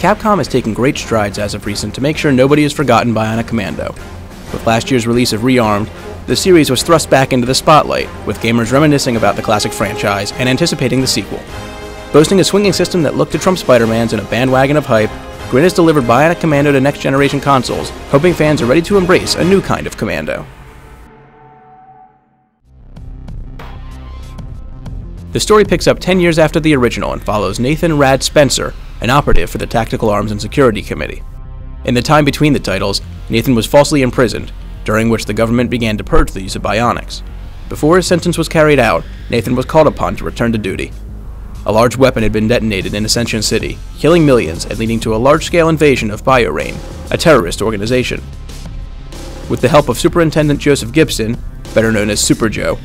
Capcom has taken great strides as of recent to make sure nobody has forgotten Bionic Commando. With last year's release of Rearmed, the series was thrust back into the spotlight, with gamers reminiscing about the classic franchise and anticipating the sequel. Boasting a swinging system that looked to trump Spider-Man's and a bandwagon of hype, Grin has delivered Bionic Commando to next-generation consoles, hoping fans are ready to embrace a new kind of Commando. The story picks up 10 years after the original and follows Nathan "Rad" Spencer, an operative for the Tactical Arms and Security Committee. In the time between the titles, Nathan was falsely imprisoned, during which the government began to purge the use of bionics. Before his sentence was carried out, Nathan was called upon to return to duty. A large weapon had been detonated in Ascension City, killing millions and leading to a large-scale invasion of BioRain, a terrorist organization. With the help of Superintendent Joseph Gibson, better known as Super Joe,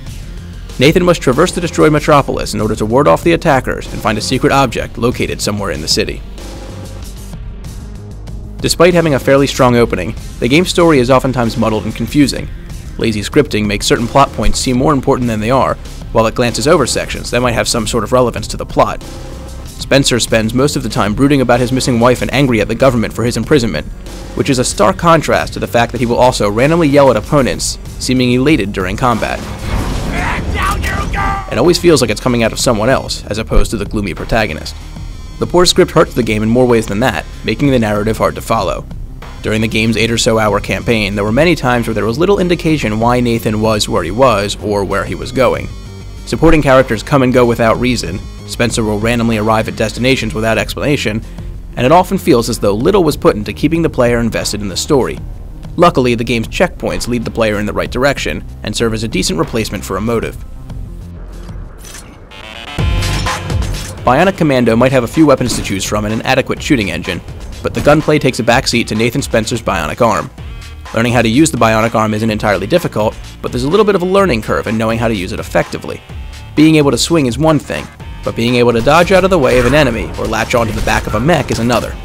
Nathan must traverse the destroyed metropolis in order to ward off the attackers and find a secret object located somewhere in the city. Despite having a fairly strong opening, the game's story is oftentimes muddled and confusing. Lazy scripting makes certain plot points seem more important than they are, while it glances over sections that might have some sort of relevance to the plot. Spencer spends most of the time brooding about his missing wife and angry at the government for his imprisonment, which is a stark contrast to the fact that he will also randomly yell at opponents, seeming elated during combat. It always feels like it's coming out of someone else, as opposed to the gloomy protagonist. The poor script hurts the game in more ways than that, making the narrative hard to follow. During the game's 8 or so hour campaign, there were many times where there was little indication why Nathan was where he was, or where he was going. Supporting characters come and go without reason, Spencer will randomly arrive at destinations without explanation, and it often feels as though little was put into keeping the player invested in the story. Luckily, the game's checkpoints lead the player in the right direction, and serve as a decent replacement for a motive. Bionic Commando might have a few weapons to choose from and an adequate shooting engine, but the gunplay takes a backseat to Nathan Spencer's bionic arm. Learning how to use the bionic arm isn't entirely difficult, but there's a little bit of a learning curve in knowing how to use it effectively. Being able to swing is one thing, but being able to dodge out of the way of an enemy or latch onto the back of a mech is another.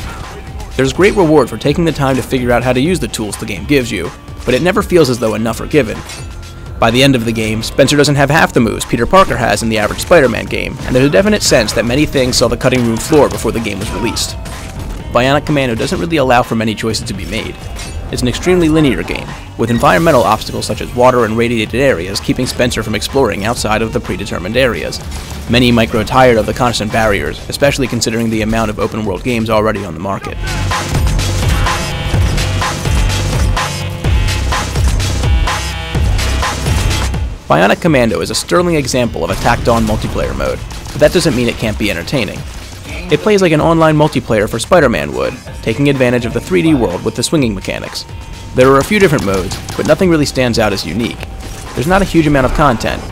There's great reward for taking the time to figure out how to use the tools the game gives you, but it never feels as though enough are given. By the end of the game, Spencer doesn't have half the moves Peter Parker has in the average Spider-Man game, and there's a definite sense that many things saw the cutting room floor before the game was released. Bionic Commando doesn't really allow for many choices to be made. It's an extremely linear game, with environmental obstacles such as water and radiated areas keeping Spencer from exploring outside of the predetermined areas. Many might grow tired of the constant barriers, especially considering the amount of open-world games already on the market. Bionic Commando is a sterling example of a tacked-on multiplayer mode, but that doesn't mean it can't be entertaining. It plays like an online multiplayer for Spider-Man would, taking advantage of the 3D world with the swinging mechanics. There are a few different modes, but nothing really stands out as unique. There's not a huge amount of content,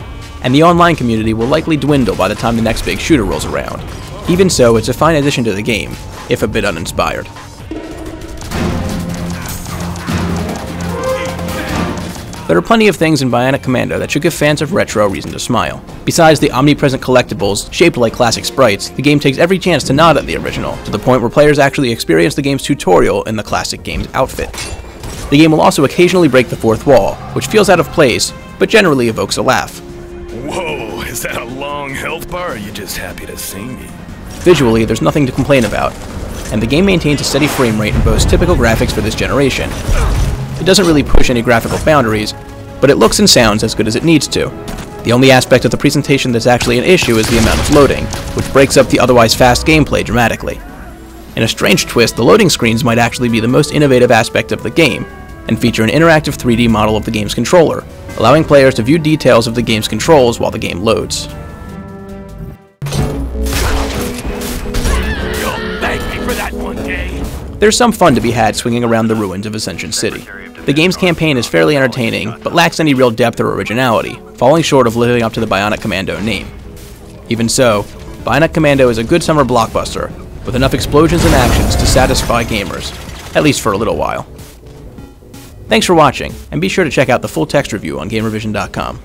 and the online community will likely dwindle by the time the next big shooter rolls around. Even so, it's a fine addition to the game, if a bit uninspired. There are plenty of things in Bionic Commando that should give fans of retro a reason to smile. Besides the omnipresent collectibles shaped like classic sprites, the game takes every chance to nod at the original, to the point where players actually experience the game's tutorial in the classic game's outfit. The game will also occasionally break the fourth wall, which feels out of place, but generally evokes a laugh. Whoa, is that a long health bar, or are you just happy to see me? Visually, there's nothing to complain about, and the game maintains a steady frame rate and boasts typical graphics for this generation. It doesn't really push any graphical boundaries, but it looks and sounds as good as it needs to. The only aspect of the presentation that's actually an issue is the amount of loading, which breaks up the otherwise fast gameplay dramatically. In a strange twist, the loading screens might actually be the most innovative aspect of the game, and feature an interactive 3D model of the game's controller, allowing players to view details of the game's controls while the game loads. You'll thank me for that one day. There's some fun to be had swinging around the ruins of Ascension City. The game's campaign is fairly entertaining, but lacks any real depth or originality, falling short of living up to the Bionic Commando name. Even so, Bionic Commando is a good summer blockbuster, with enough explosions and actions to satisfy gamers, at least for a little while. Thanks for watching, and be sure to check out the full text review on Gamervision.com.